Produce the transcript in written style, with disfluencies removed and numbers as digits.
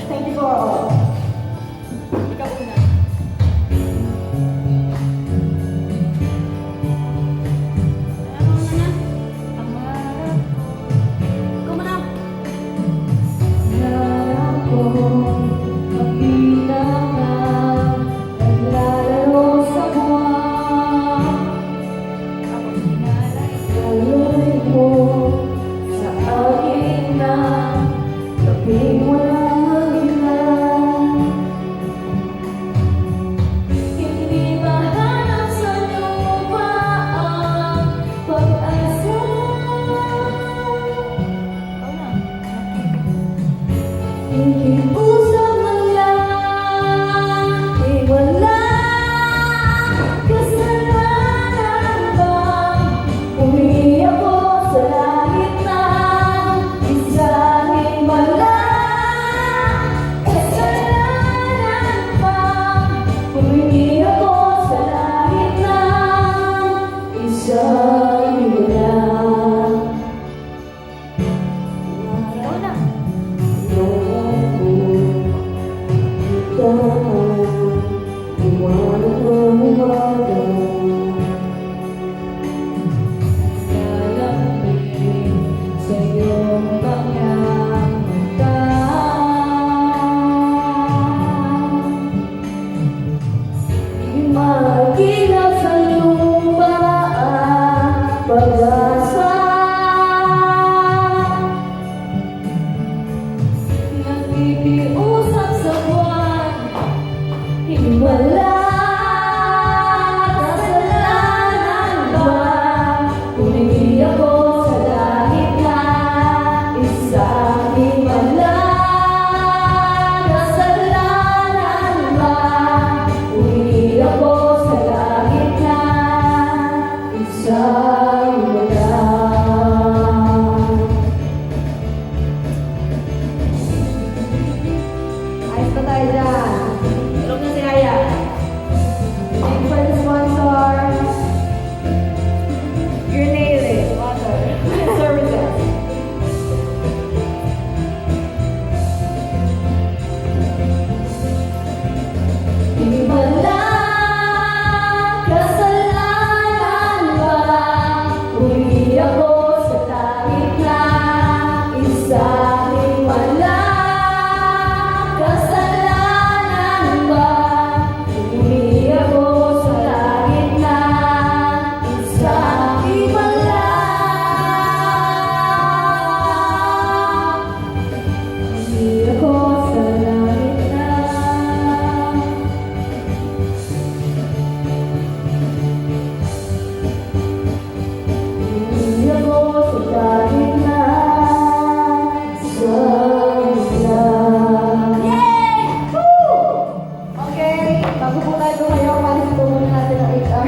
Thank you for all. Ikaw una. Ano na? Pangarap ko. Ikaw muna. Pangarap ko, makita ka, naglalaro sa buwan. Tapos hinalay. Galoy mo sa akin na, kaping walang ilan. Hindi mahanap sa lupa ang pag-asa. Ikaw na. Ikiusap man lang, wala kasalanan bang uwi ako sa langit ng isang himala? Kasalanan bang uwi ako sa langit ng isang himala? Ikaw na. Magkilap sa lupa ang pag-asa. Nakikiusap sa buwan, himala. Kasalanan ba? Humingi ako sa langit na isang himala. Kasalanan ba? Humingi ako sa langit na isang himala. Ayos pa tayo dyan. Tulog na si Aya. Thank you for the sponsor. You nailed it. Water. Services. Himala, kasalanan ba? Uwi ako sa langit na isang himala. Kasalanan ba? Uwi ako sa langit na isang himala. Uwi ako sa langit na uwi ako sa langit na isang himala. Yay! Woo! Okay, bago po tayo tumayo, palisin po muna natin ang HR.